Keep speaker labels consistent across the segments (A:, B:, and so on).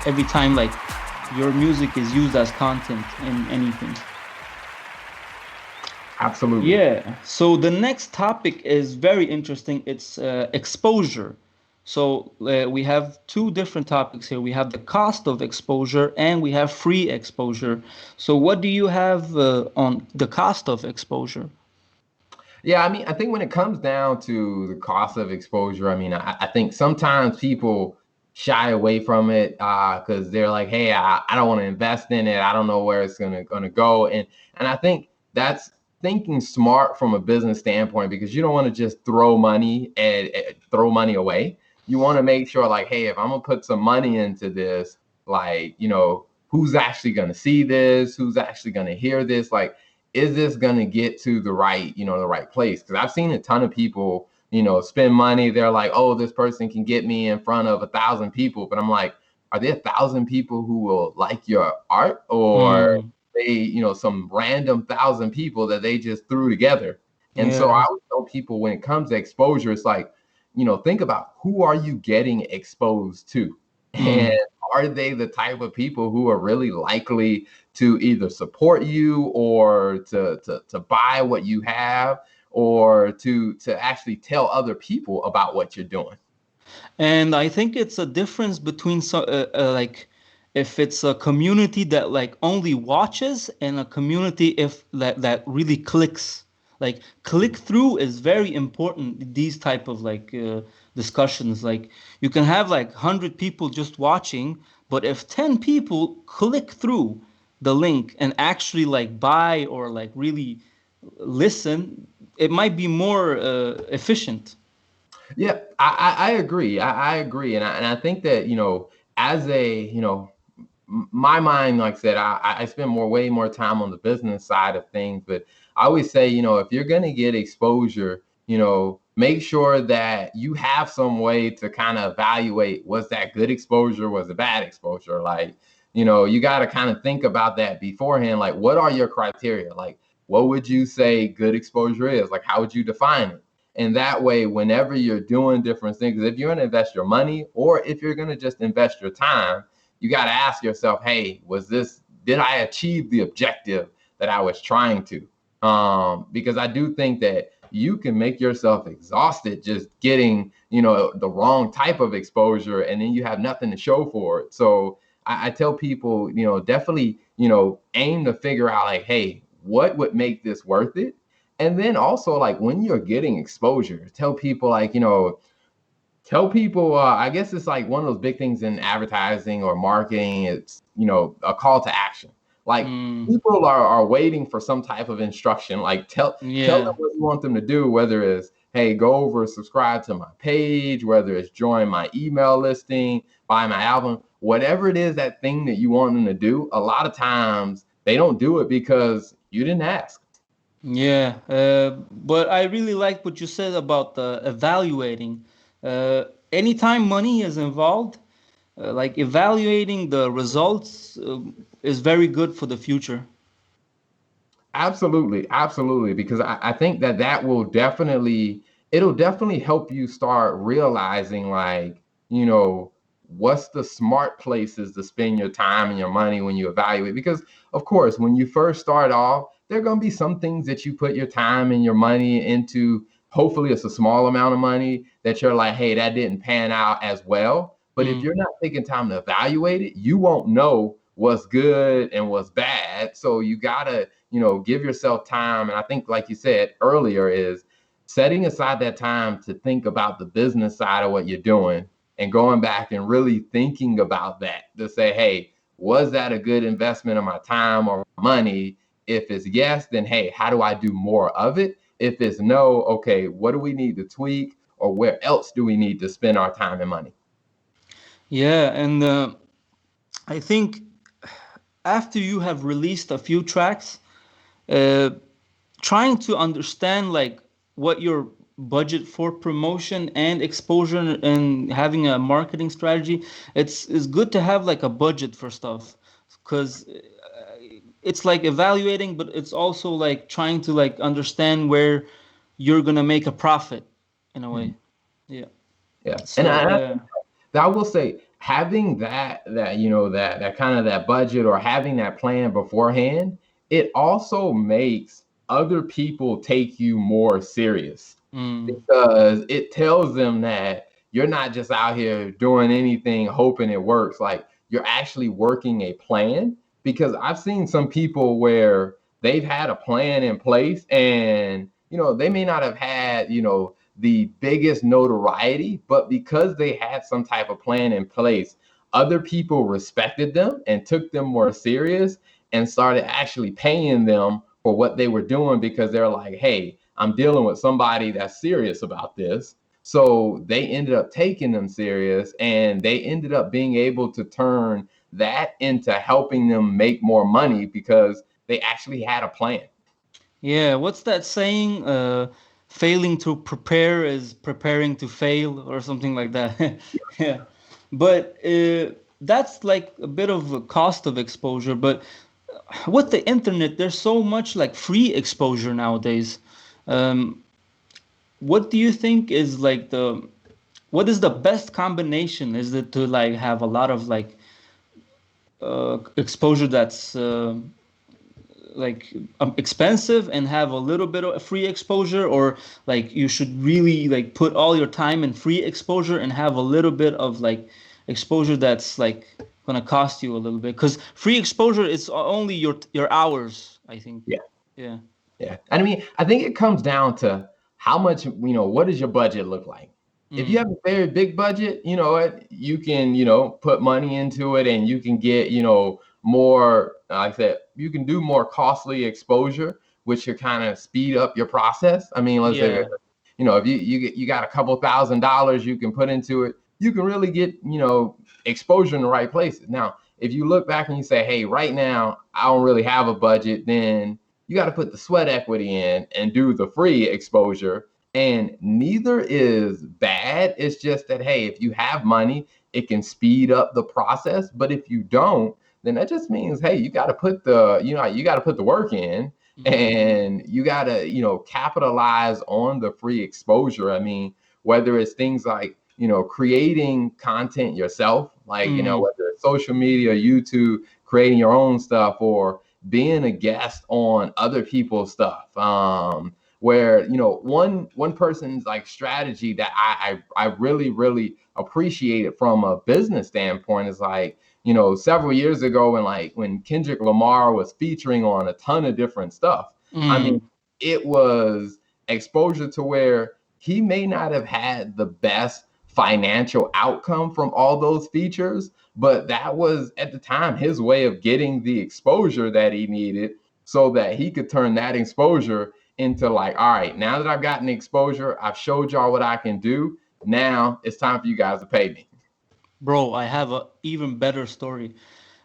A: every time like your music is used as content in anything.
B: Absolutely.
A: Yeah. So the next topic is very interesting. It's exposure. So we have two different topics here. We have the cost of exposure and we have free exposure. So what do you have on the cost of exposure?
B: Yeah, I mean, I think when it comes down to the cost of exposure, I mean, I think sometimes people shy away from it because they're like, hey, I don't want to invest in it. I don't know where it's gonna go. And I think that's thinking smart from a business standpoint because you don't want to just throw money and throw money away. You want to make sure, like, hey, if I'm gonna put some money into this, like, who's actually gonna see this? Who's actually gonna hear this? Like, is this going to get to the right, the right place? Because I've seen a ton of people, spend money. They're like, oh, this person can get me in front of 1,000 people. But I'm like, are there 1,000 people who will like your art, or
A: Mm,
B: they, some random 1,000 people that they just threw together? And so I
A: yeah.
B: would tell people when it comes to exposure, it's like, think about who are you getting exposed to? And
A: Mm.
B: are they the type of people who are really likely to either support you or to buy what you have or to actually tell other people about what you're doing?
A: And I think it's a difference between like if it's a community that like only watches and a community if that really clicks. Like click through is very important. These type of like discussions, like you can have like 100 people just watching, but if 10 people click through the link and actually like buy or like really listen, it might be more efficient.
B: Yeah, I agree. I agree, and I think that as a my mind, like I said, I spend way more time on the business side of things, but I always say, if you're gonna get exposure, make sure that you have some way to kind of evaluate, was that good exposure, was it bad exposure? Like, you got to kind of think about that beforehand. Like, what are your criteria? Like, what would you say good exposure is? Like, how would you define it? And that way, whenever you're doing different things, if you're going to invest your money or if you're going to just invest your time, you got to ask yourself, hey, did I achieve the objective that I was trying to? Because I do think that you can make yourself exhausted just getting, the wrong type of exposure, and then you have nothing to show for it. So I tell people, definitely, aim to figure out like, hey, what would make this worth it? And then also like when you're getting exposure, tell people like, tell people, I guess it's like one of those big things in advertising or marketing. It's, a call to action. Like
A: Mm,
B: people are waiting for some type of instruction. Like tell them
A: yeah.
B: what you want them to do, whether it's, hey, go over, subscribe to my page, whether it's join my email listing, buy my album, whatever it is, that thing that you want them to do. A lot of times they don't do it because you didn't ask.
A: Yeah, but I really like what you said about the evaluating. Anytime money is involved, like evaluating the results is very good for the future.
B: Absolutely, absolutely. Because I think that will definitely, it'll definitely help you start realizing like, what's the smart places to spend your time and your money when you evaluate. Because of course, when you first start off, there are gonna be some things that you put your time and your money into. Hopefully it's a small amount of money that you're like, hey, that didn't pan out as well. But if
A: Mm,
B: you're not taking time to evaluate it, you won't know what's good and what's bad. So you gotta give yourself time. And I think, like you said earlier, is setting aside that time to think about the business side of what you're doing and going back and really thinking about that to say, hey, was that a good investment of my time or money? If it's yes, then hey, how do I do more of it? If it's no, okay, what do we need to tweak, or where else do we need to spend our time and money?
A: yeah, and I think after you have released a few tracks, uh, trying to understand like what your budget for promotion and exposure and having a marketing strategy, it's good to have like a budget for stuff because it's like evaluating, but it's also like trying to like understand where you're gonna make a profit in a way.
B: Mhm.
A: Yeah.
B: Yeah, and
A: So
B: I will say, having that kind of that budget or having that plan beforehand, it also makes other people take you more serious
A: Mm.
B: because it tells them that you're not just out here doing anything hoping it works. Like you're actually working a plan. Because I've seen some people where they've had a plan in place and they may not have had the biggest notoriety, but because they had some type of plan in place, other people respected them and took them more serious and started actually paying them for what they were doing because they're like, hey, I'm dealing with somebody that's serious about this. So they ended up taking them serious and they ended up being able to turn that into helping them make more money because they actually had a plan.
A: Yeah, what's that saying? Failing to prepare is preparing to fail, or something like that. Yeah, but that's like a bit of a cost of exposure. But with the internet, there's so much like free exposure nowadays. Um, what do you think is like what is the best combination? Is it to like have a lot of like exposure that's like expensive and have a little bit of free exposure, or like you should really like put all your time in free exposure and have a little bit of like exposure that's like gonna cost you a little bit, because free exposure is only your hours, I think.
B: Yeah.
A: Yeah.
B: Yeah. And I mean, I think it comes down to how much, what does your budget look like? If you
A: Mm.
B: have a very big budget, you know what, you can, put money into it and you can get, more, like I said, you can do more costly exposure, which should kind of speed up your process. I mean, let's say,
A: Yeah.
B: if you got a couple $1,000 you can put into it, you can really get, exposure in the right places. Now, if you look back and you say, hey, right now, I don't really have a budget, then you got to put the sweat equity in and do the free exposure. And neither is bad. It's just that, hey, if you have money, it can speed up the process. But if you don't, then that just means, hey, you got to put you got to put the work in
A: Mm.
B: and you got to, capitalize on the free exposure. I mean, whether it's things like, creating content yourself, like,
A: Mm.
B: whether it's social media, YouTube, creating your own stuff, or being a guest on other people's stuff. Where one person's like strategy that I really really appreciated from a business standpoint is like several years ago when Kendrick Lamar was featuring on a ton of different stuff. I mean,
A: Mm.
B: it was exposure to where he may not have had the best financial outcome from all those features, but that was at the time his way of getting the exposure that he needed so that he could turn that exposure into like, all right, now that I've gotten the exposure, I've showed y'all what I can do. Now it's time for you guys to pay me.
A: Bro, I have a even better story.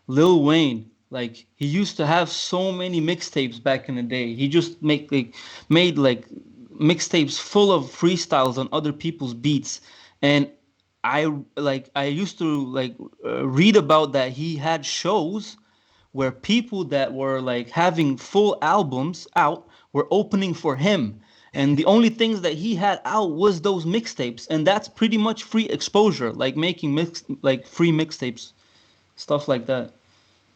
A: Lil Wayne, like he used to have so many mixtapes back in the day. He just made like mixtapes full of freestyles on other people's beats, and I used to like read about that he had shows where people that were like having full albums out were opening for him. And the only things that he had out was those mixtapes, and that's pretty much free exposure, like making like free mixtapes, stuff like that.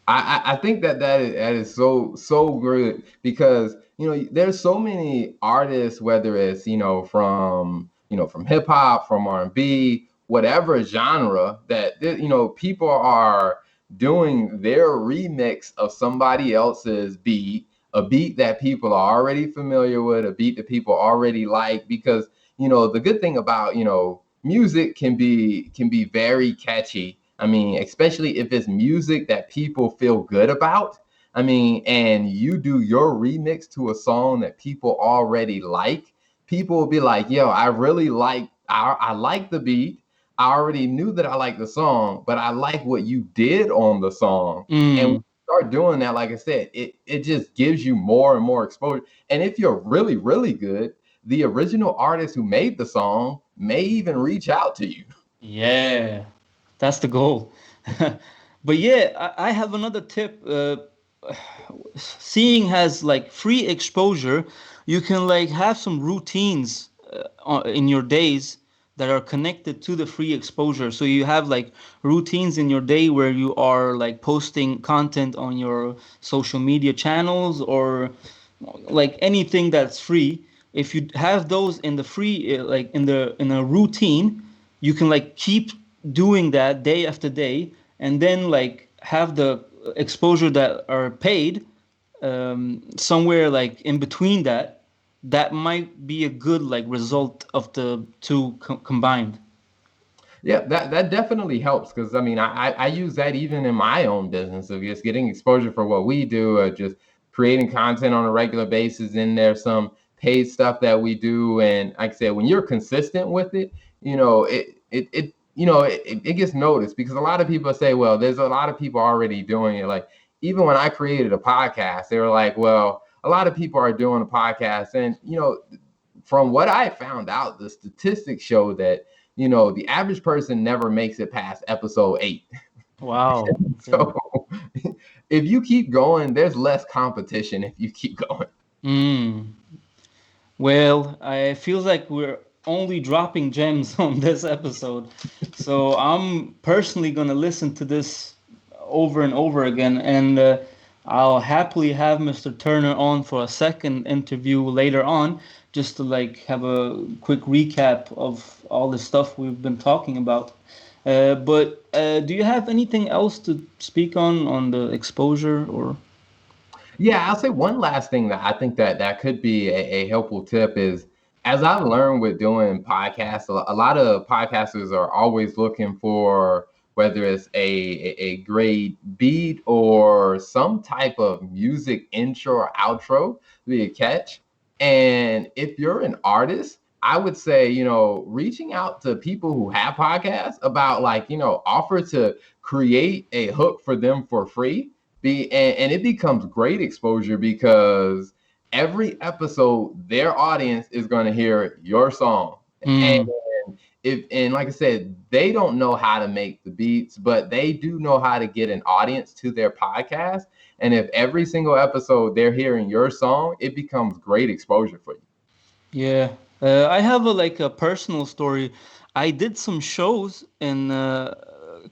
B: I think that is so good because there's so many artists, whether it's from hip hop, from R&B, whatever genre, that people are doing their remix of somebody else's beat, a beat that people are already familiar with, a beat that people already like. Because the good thing about music can be very catchy. I mean, especially if it's music that people feel good about. I mean, and you do your remix to a song that people already like, people will be like, yo, I like the beat. I already knew that I like the song, but I like what you did on the song. And when
A: Mm,
B: you start doing that, like I said, it just gives you more and more exposure. And if you're really, really good, the original artist who made the song may even reach out to you.
A: yeah, that's the goal. But yeah, I have another tip. Seeing has like free exposure, you can like have some routines in your days that are connected to the free exposure. So you have like routines in your day where you are like posting content on your social media channels or like anything that's free. If you have those in the free like in a routine, you can like keep doing that day after day, and then like have the exposure that are paid somewhere like in between that. That might be a good like result of the two combined.
B: Yeah, that definitely helps because I mean I use that even in my own business of just getting exposure for what we do, or just creating content on a regular basis. And there's some paid stuff that we do, and like I said, when you're consistent with it, it gets noticed because a lot of people say, well, there's a lot of people already doing it. Like even when I created a podcast, they were like, well, a lot of people are doing a podcast, and from what I found out, the statistics show that the average person never makes it past episode 8.
A: Wow. Okay.
B: So if you keep going, there's less competition if you keep going.
A: Mm. Well, I feels like we're only dropping gems on this episode. So I'm personally gonna listen to this over and over again, and I'll happily have Mr. Turner on for a second interview later on, just to like have a quick recap of all the stuff we've been talking about. But do you have anything else to speak on the exposure or?
B: Yeah, I'll say one last thing that I think that could be a helpful tip is, as I've learned with doing podcasts, a lot of podcasters are always looking for whether it's a great beat or some type of music intro or outro to be a catch. And if you're an artist, I would say, reaching out to people who have podcasts about, like, offer to create a hook for them for free, and it becomes great exposure because every episode their audience is going to hear your song. And
A: Mm,
B: like I said, they don't know how to make the beats, but they do know how to get an audience to their podcast. And if every single episode they're hearing your song, it becomes great exposure for you.
A: yeah. I have a like a personal story. I did some shows in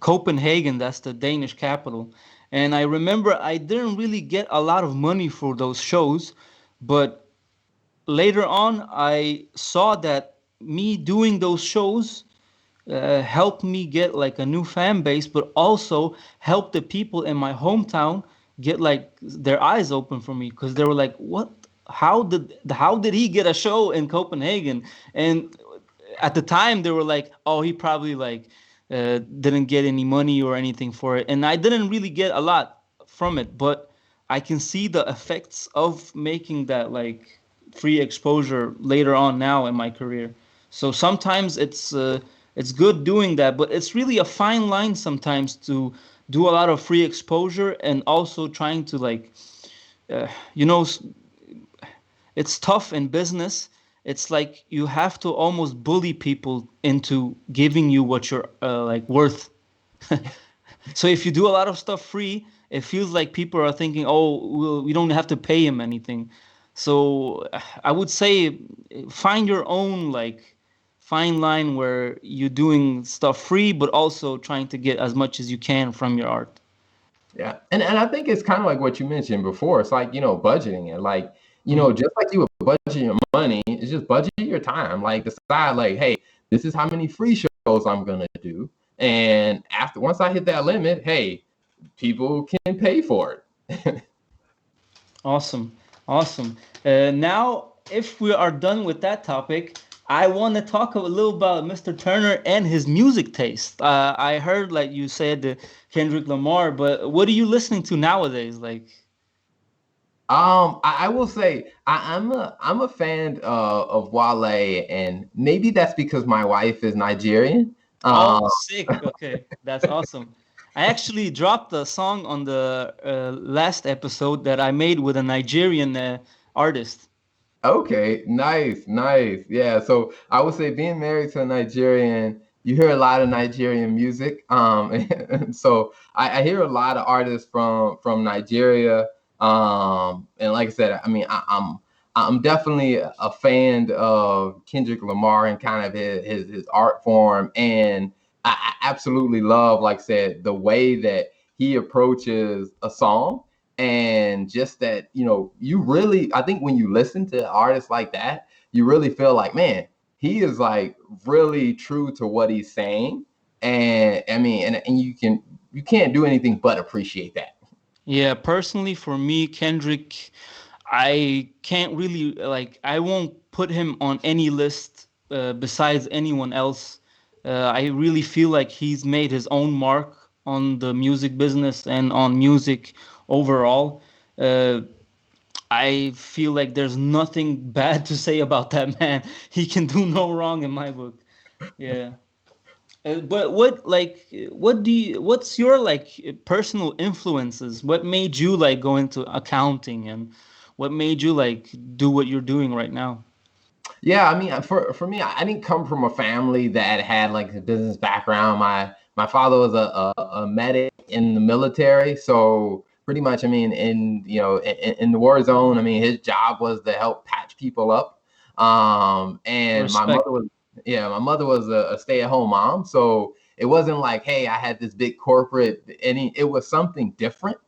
A: Copenhagen, that's the Danish capital. And I remember I didn't really get a lot of money for those shows, but later on I saw that me doing those shows helped me get like a new fan base, but also helped the people in my hometown get like their eyes open for me because they were like, "What? How did he get a show in Copenhagen?" And at the time they were like, "Oh, he probably like didn't get any money or anything for it," and I didn't really get a lot from it, but I can see the effects of making that like free exposure later on now in my career. So sometimes it's good doing that, but it's really a fine line sometimes to do a lot of free exposure and also trying to like uh, you know it's tough in business. It's like you have to almost bully people into giving you what you're like worth. So if you do a lot of stuff free, it feels like people are thinking, "Oh, we don't have to pay him anything." So I would say find your own like fine line where you're doing stuff free, but also trying to get as much as you can from your art.
B: Yeah. And I think it's kind of like what you mentioned before. It's like, budgeting it. Like,
A: Mm.
B: just like you would budget your money, it's just budget your time. Like decide like, hey, this is how many free shows I'm gonna do. And once I hit that limit, hey, people can pay for it.
A: Awesome, awesome. Now, if we are done with that topic, I want to talk a little about Mr. Turner and his music taste. I heard, like you said, Kendrick Lamar, but what are you listening to nowadays? Like,
B: I will say I'm a fan of Wale, and maybe that's because my wife is Nigerian.
A: oh,
B: Um,
A: sick. Okay, that's awesome. I actually dropped a song on the last episode that I made with a Nigerian artist.
B: Okay, nice, nice. Yeah, so I would say being married to a Nigerian, you hear a lot of Nigerian music. And so I hear a lot of artists from Nigeria. And like I said, I mean, I'm definitely a fan of Kendrick Lamar and kind of his art form, and I absolutely love, like I said, the way that he approaches a song, and just that, you really, I think when you listen to artists like that, you really feel like, man, he is like really true to what he's saying, and I mean, and you can't do anything but appreciate that.
A: Yeah, personally for me, Kendrick, I can't really like I won't put him on any list besides anyone else. I really feel like he's made his own mark on the music business and on music overall. Uh, I feel like there's nothing bad to say about that man. He can do no wrong in my book. Yeah. But what's your like personal influences? What made you like go into accounting and what made you like do what you're doing right now?
B: Yeah, I mean, for me, I didn't come from a family that had like a business background. My father was a medic in the military, so pretty much, I mean, in the war zone, I mean, his job was to help patch people up. And
A: Respect.
B: my mother was a stay-at-home mom, so it wasn't like, hey, I had this big corporate, it was something different.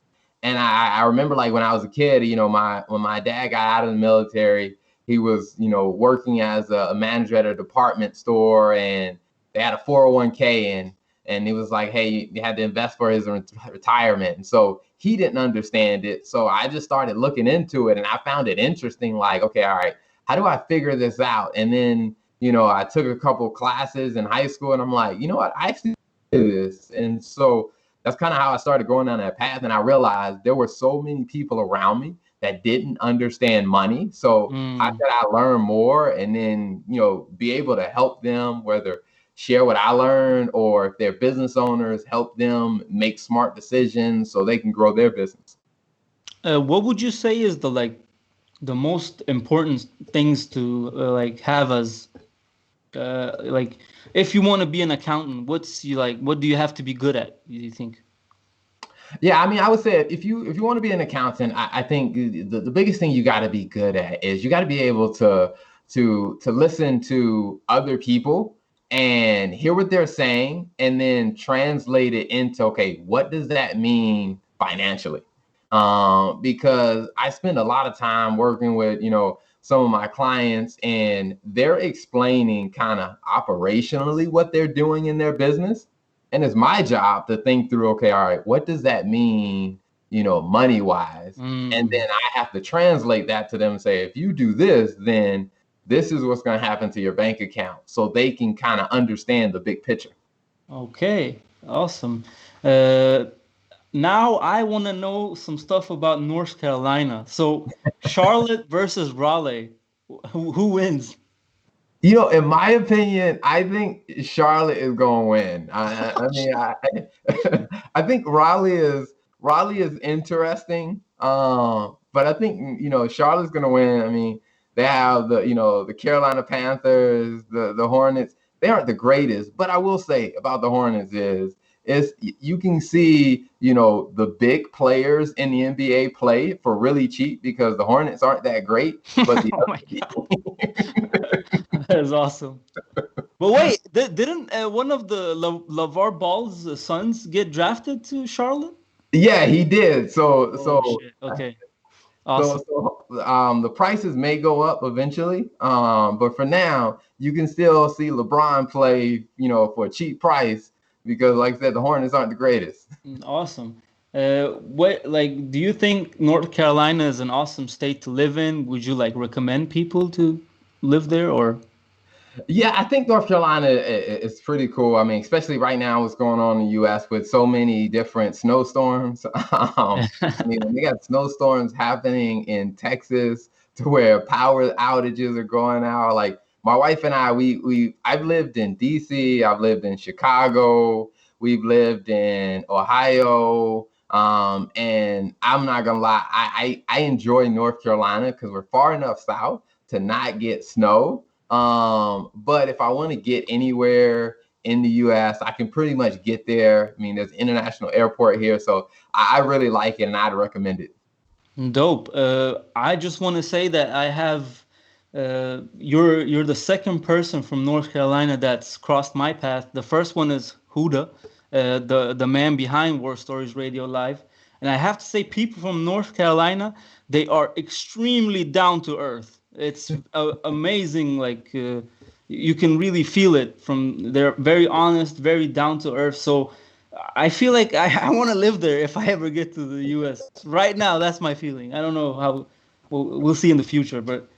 B: And I remember, like, when I was a kid, when my dad got out of the military, he was, working as a manager at a department store, and they had a 401k, and it was like, hey, you had to invest for his retirement. And so he didn't understand it. So I just started looking into it, and I found it interesting. Like, okay, all right, how do I figure this out? And then, I took a couple classes in high school, and I'm like, you know what, I actually do this. And so that's kind of how I started going down that path. And I realized there were so many people around me that didn't understand money. So how
A: Mm.
B: could I learn more, and then, be able to help them, whether share what I learned, or if they're business owners, help them make smart decisions so they can grow their business.
A: What would you say is the like the most important things to like have as like if you want to be an accountant, what's you like what do you have to be good at, do you think?
B: Yeah, I mean, I would say if you want to be an accountant, I think the biggest thing you got to be good at is you got to be able to listen to other people and hear what they're saying, and then translate it into, okay, what does that mean financially? Because I spend a lot of time working with, some of my clients, and they're explaining kind of operationally what they're doing in their business, and it's my job to think through, okay, all right, what does that mean, money wise? And
A: Mm.
B: then I have to translate that to them and say, if you do this, then this is what's going to happen to your bank account, so they can kind of understand the big picture.
A: Okay, awesome. Uh, Now I want to know some stuff about North Carolina. So Charlotte versus Raleigh, who wins?
B: In my opinion, I think Charlotte is going to win. I mean, I think Raleigh is interesting, but I think, Charlotte's going to win. I mean, they have the Carolina Panthers, the Hornets. They aren't the greatest, but I will say about the Hornets is you can see, the big players in the NBA play for really cheap, because the Hornets aren't that great, but the
A: Oh my God, that is awesome. But wait, didn't one of the LeVar Ball's sons get drafted to Charlotte?
B: Yeah, he did. So
A: Oh
B: so
A: shit. Okay,
B: so
A: awesome.
B: so the prices may go up eventually. But for now, you can still see LeBron play, for a cheap price, because, like I said, the Hornets aren't the greatest.
A: Awesome. What like do you think North Carolina is an awesome state to live in? Would you like recommend people to live there or?
B: Yeah, I think North Carolina is pretty cool. I mean, especially right now, what's going on in the U.S. with so many different snowstorms. I mean, when they got snowstorms happening in Texas, to where power outages are going out. Like, my wife and I, I've lived in D.C., I've lived in Chicago, we've lived in Ohio. And I'm not gonna lie, I enjoy North Carolina because we're far enough south to not get snow. But if I want to get anywhere in the US, I can pretty much get there. I mean, there's an international airport here, so I really like it, and I'd recommend it.
A: Dope. I just want to say that I have you're the second person from North Carolina that's crossed my path. The first one is Huda, the man behind War Stories Radio Live, and I have to say, people from North Carolina, they are extremely down to earth. It's amazing. Like you can really feel it from. They're very honest, very down to earth. So I feel like I want to live there if I ever get to the U.S. Right now, that's my feeling. I don't know how we'll see in the future, but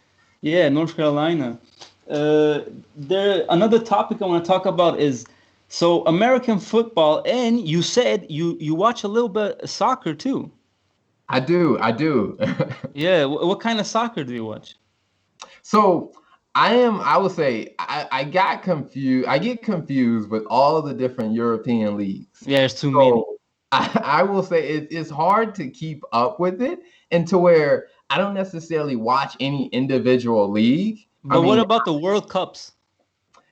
A: yeah, North Carolina. There another topic I want to talk about is so American football, and you said you watch a little bit of soccer too.
B: I do.
A: Yeah, what kind of soccer do you watch?
B: So I would say I got confused. I get confused with all the different European leagues.
A: Yeah, there's too many.
B: So I will say it's hard to keep up with it, and to where I don't necessarily watch any individual league. I
A: But what
B: mean,
A: about the World Cups?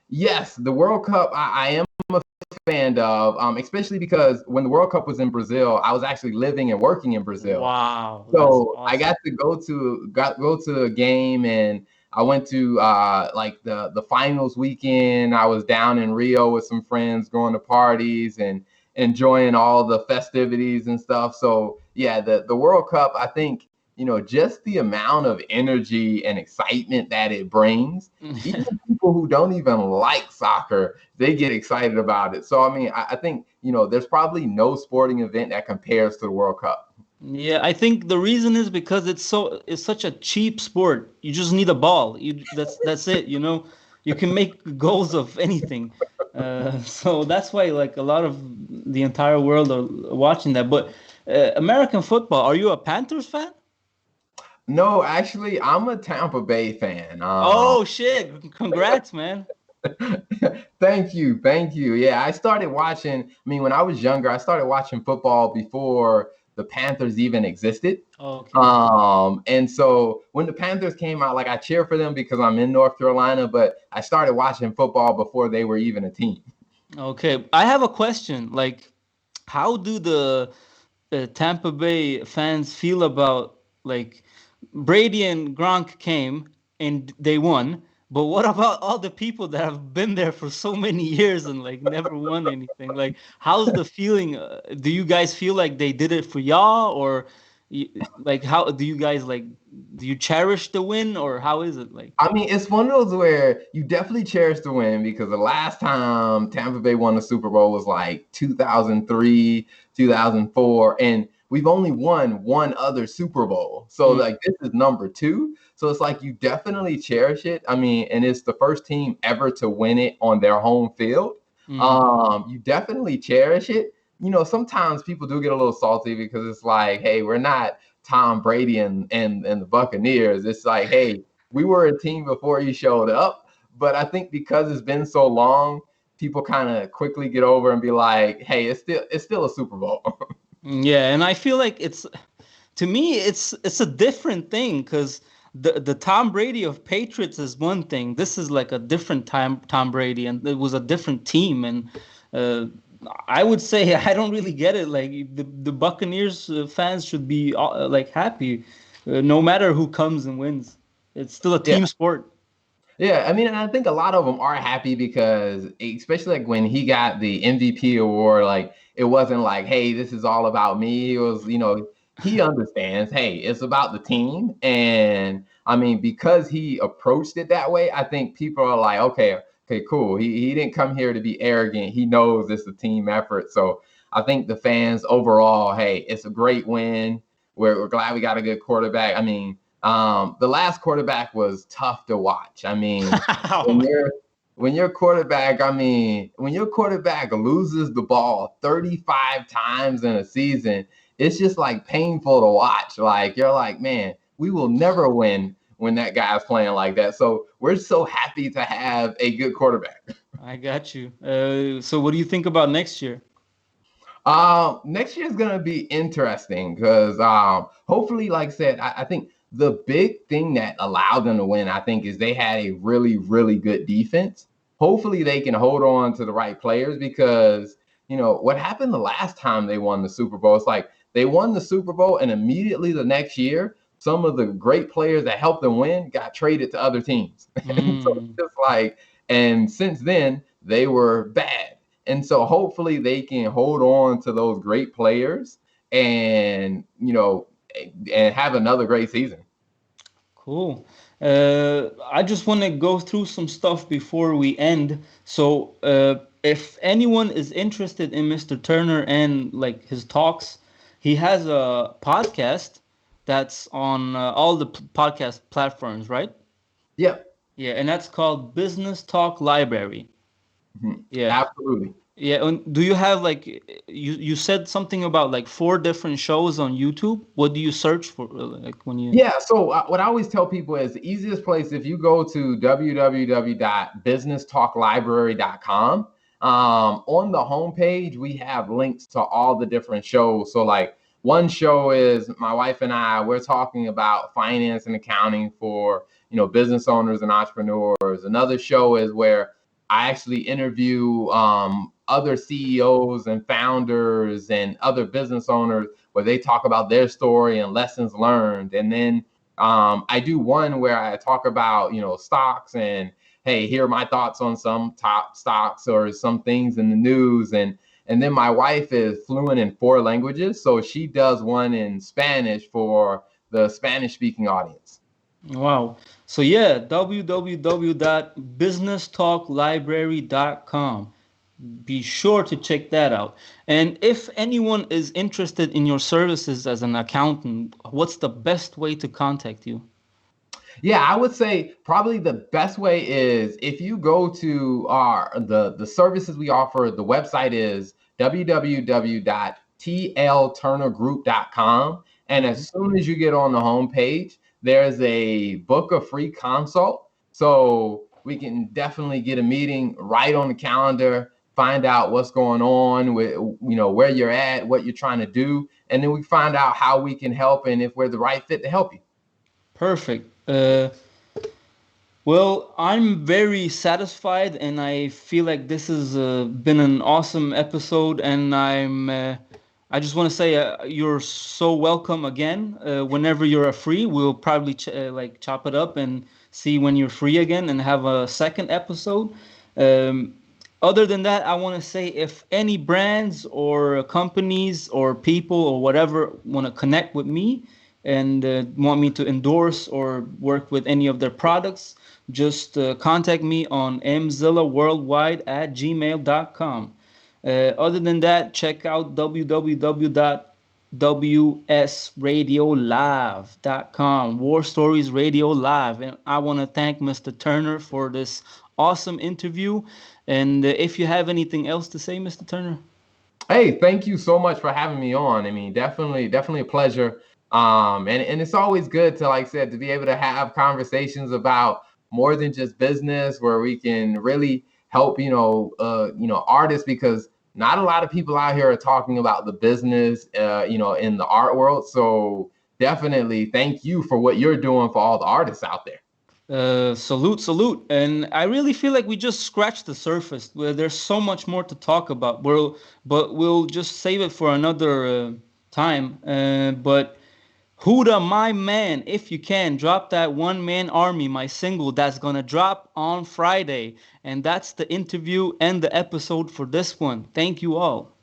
B: yes, the World Cup I am a fan of, especially because when the World Cup was in Brazil, I was actually living and working in Brazil.
A: Wow, that's
B: So I
A: awesome.
B: got to go to a game, and I went to like the finals weekend. I was down in Rio with some friends, going to parties and enjoying all the festivities and stuff. So yeah, the World Cup, I think, just the amount of energy and excitement that it brings, even people who don't even like soccer, they get excited about it. So I mean, I think, there's probably no sporting event that compares to the World Cup.
A: Yeah, I think the reason is because it's such a cheap sport. You just need a ball. That's it, you know. You can make goals of anything. So that's why like a lot of the entire world are watching that. But American football, are you a Panthers fan?
B: No, actually, I'm a Tampa Bay fan.
A: Oh shit, congrats, man.
B: Thank you, thank you. Yeah, I started watching. I mean, when I was younger, I started watching football before the Panthers even existed.
A: Okay.
B: And so when the Panthers came out, like I cheer for them because I'm in North Carolina, but I started watching football before they were even a team.
A: Okay. I have a question. Like, how do the Tampa Bay fans feel about like Brady and Gronk came and they won, but what about all the people that have been there for so many years and like never won anything? Like, how's the feeling? Do you guys feel like they did it for y'all, or like how do you guys like? Do you cherish the win, or how is it like?
B: I mean, it's one of those where you definitely cherish the win because the last time Tampa Bay won the Super Bowl was like 2003, 2004, and we've only won one other Super Bowl. So
A: Mm,
B: like this is number two. So it's like you definitely cherish it. I mean, and it's the first team ever to win it on their home field.
A: mm.
B: You definitely cherish it. Sometimes people do get a little salty because it's like, hey, we're not Tom Brady and the Buccaneers. It's like, hey, we were a team before you showed up. But I think because it's been so long, people kind of quickly get over and be like, hey, it's still a Super Bowl.
A: Yeah, and I feel like it's to me it's a different thing because the Tom Brady of Patriots is one thing. This is like a different Tom Brady, and it was a different team. And uh, I would say I don't really get it. Like the Buccaneers fans should be like happy, no matter who comes and wins. It's still a
B: Yeah.
A: team sport.
B: Yeah, I mean, and I think a lot of them are happy because, especially like when he got the MVP award, like it wasn't like, hey, this is all about me. It was, he understands, hey, it's about the team. And I mean, because he approached it that way, I think people are like, okay, cool. He didn't come here to be arrogant. He knows it's a team effort. So I think the fans overall, hey, it's a great win. We're glad we got a good quarterback. I mean, the last quarterback was tough to watch. I mean,
A: Oh
B: when
A: my-
B: you're when your quarterback, I mean, when your quarterback loses the ball 35 times in a season, it's just like painful to watch. Like you're like, man, we will never win when that guy's playing like that. So we're so happy to have a good quarterback.
A: I got you. So what do you think about next year?
B: Next year is gonna be interesting because hopefully, like I said, I think the big thing that allowed them to win, I think, is they had a really, really good defense. Hopefully, they can hold on to the right players because what happened the last time they won the Super Bowl? It's like they won the Super Bowl, and immediately the next year, some of the great players that helped them win got traded to other teams. And so it's just like, and since then, they were bad. And so hopefully they can hold on to those great players and, and have another great season.
A: Cool. I just want to go through some stuff before we end. So, if anyone is interested in Mr. Turner and like his talks, he has a podcast that's on all the podcast platforms, right?
B: Yeah.
A: Yeah, and that's called Business Talk Library. Yeah.
B: Absolutely.
A: Yeah, and do you have like you said something about like 4 different shows on YouTube? What do you search for like when you
B: Yeah. So what I always tell people is the easiest place, if you go to www.businesstalklibrary.com, on the homepage, we have links to all the different shows. So like one show is my wife and we're talking about finance and accounting for, business owners and entrepreneurs. Another show is where I actually interview other CEOs and founders and other business owners where they talk about their story and lessons learned. And then I do one where I talk about, stocks and, hey, here are my thoughts on some top stocks or some things in the news. And then my wife is fluent in 4 languages. So she does one in Spanish for the Spanish speaking audience.
A: Wow. So yeah, www.businesstalklibrary.com. Be sure to check that out. And if anyone is interested in your services as an accountant, what's the best way to contact you?
B: Yeah, I would say probably the best way is if you go to the services we offer. The website is www.tlturnergroup.com. And as soon as you get on the homepage, there's a book a free consult. So we can definitely get a meeting right on the calendar, find out what's going on with, where you're at, what you're trying to do. And then we find out how we can help and if we're the right fit to help you.
A: Perfect. Well, I'm very satisfied, and I feel like this has been an awesome episode. And I just want to say you're so welcome again. Whenever you're free, we'll probably chop it up and see when you're free again and have a second episode. Other than that, I want to say if any brands or companies or people or whatever want to connect with me and want me to endorse or work with any of their products, just contact me on mzillaworldwide@gmail.com. Other than that, check out www.wsradiolive.com, War Stories Radio Live. And I want to thank Mr. Turner for this awesome interview. And if you have anything else to say, Mr. Turner?
B: Hey, thank you so much for having me on. I mean, definitely a pleasure. And it's always good to, like I said, to be able to have conversations about more than just business, where we can really help, artists, because not a lot of people out here are talking about the business, in the art world. So definitely thank you for what you're doing for all the artists out there.
A: Salute. And I really feel like we just scratched the surface. Where there's so much more to talk about. But we'll just save it for another time. But Huda, my man, if you can, drop that One Man Army, my single that's gonna drop on Friday. And that's the interview and the episode for this one. Thank you all.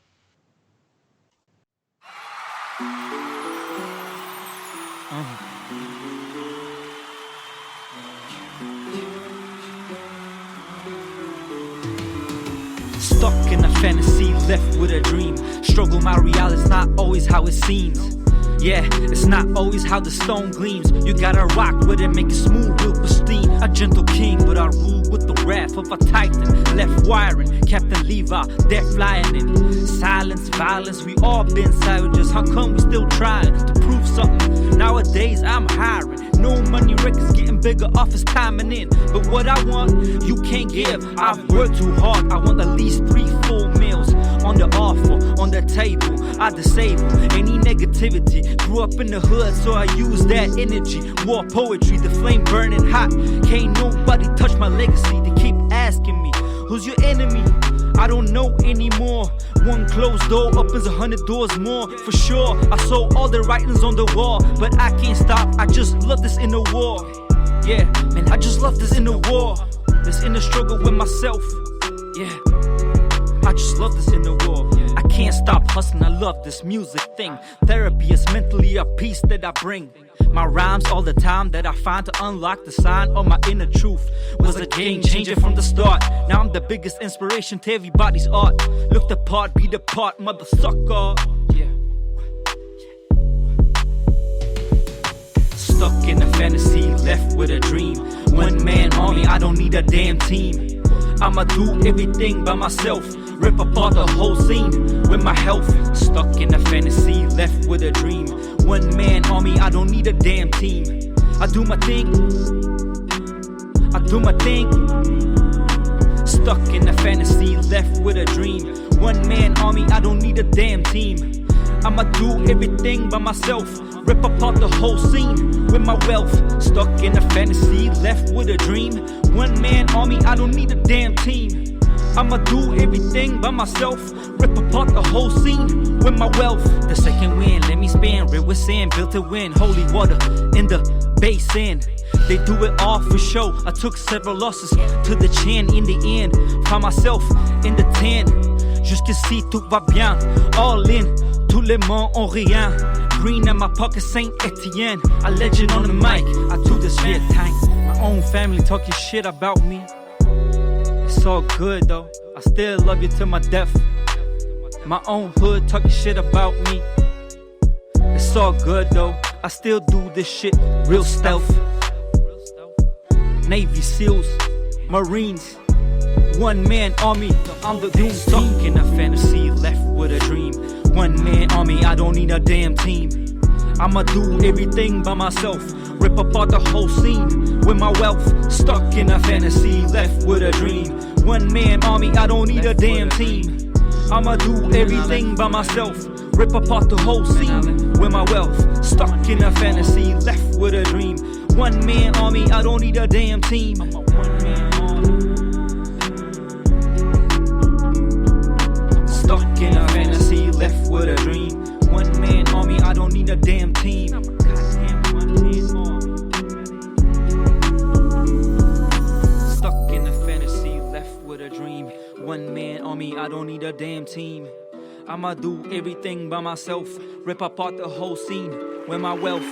C: Stuck in a fantasy, left with a dream. Struggle, my reality's not always how it seems. Yeah, it's not always how the stone gleams. You gotta rock with it, make it smooth, real pristine. A gentle king, but I rule with the wrath of a titan. Left wiring, Captain Levi, death flying in. Silence, violence, we all been savages. How come we still trying to prove something? Nowadays I'm hiring. No money records getting bigger, office timing in. But what I want, you can't give. I've worked too hard, I want at least 3 full meals on the offer, on the table. I disable any negativity. Grew up in the hood, so I use that energy. War poetry, the flame burning hot. Can't nobody touch my legacy. They keep asking me, who's your enemy? I don't know anymore. One closed door opens 100 doors more. For sure, I saw all the writings on the wall, but I can't stop. I just love this inner war. Yeah, man, I just love this inner war. This inner struggle with myself. Yeah, I just love this inner war. I can't stop hustling, I love this music thing. Therapy is mentally a peace that I bring. My rhymes all the time that I find to unlock the sign of my inner truth was a game changer from the start. Now I'm the biggest inspiration to everybody's art. Look the part, be the part, mother sucker. Yeah. Stuck in a fantasy, left with a dream. One man army, I don't need a damn team. I'ma do everything by myself. Rip apart the whole scene with my health. Stuck in a fantasy, left with a dream. One man army, I don't need a damn team. I do my thing. I do my thing. Stuck in a fantasy, left with a dream. One man army, I don't need a damn team. I'ma do everything by myself. Rip apart the whole scene with my wealth. Stuck in a fantasy, left with a dream. One man army, I don't need a damn team. I'ma do everything by myself. Rip apart the whole scene with my wealth. The second wind, let me spin. Red with sand, built to win. Holy water in the basin. They do it all for show. I took several losses to the chin. In the end, found myself in the 10. Jusqu'ici tout va bien. All in, tous les mots ont rien. Green in my pocket, Saint Etienne. A legend on the mic. I do this shit tank. My own family talking shit about me. It's all good though. I still love you to my death. My own hood talking shit about me. It's all good though. I still do this shit real stealth. Navy SEALs, Marines, one man army. I'm the doom. Stuck in a fantasy, left with a dream. One man army, I don't need a damn team. I'ma do everything by myself. Rip apart the whole scene with my wealth. Stuck in a fantasy, left with a dream. One man army, I don't need a damn team. I'ma do everything by myself. Rip apart the whole scene with my wealth. Stuck in a fantasy, left with a dream. One man army, I don't need a damn team. I'm a one man army. Stuck in a fantasy, left with a dream. One man army, I don't need a damn team. I'm a goddamn one man army. Stuck in a fantasy, left with a dream. One man army, I don't need a damn team. I'ma do everything by myself. Rip apart the whole scene with my wealth.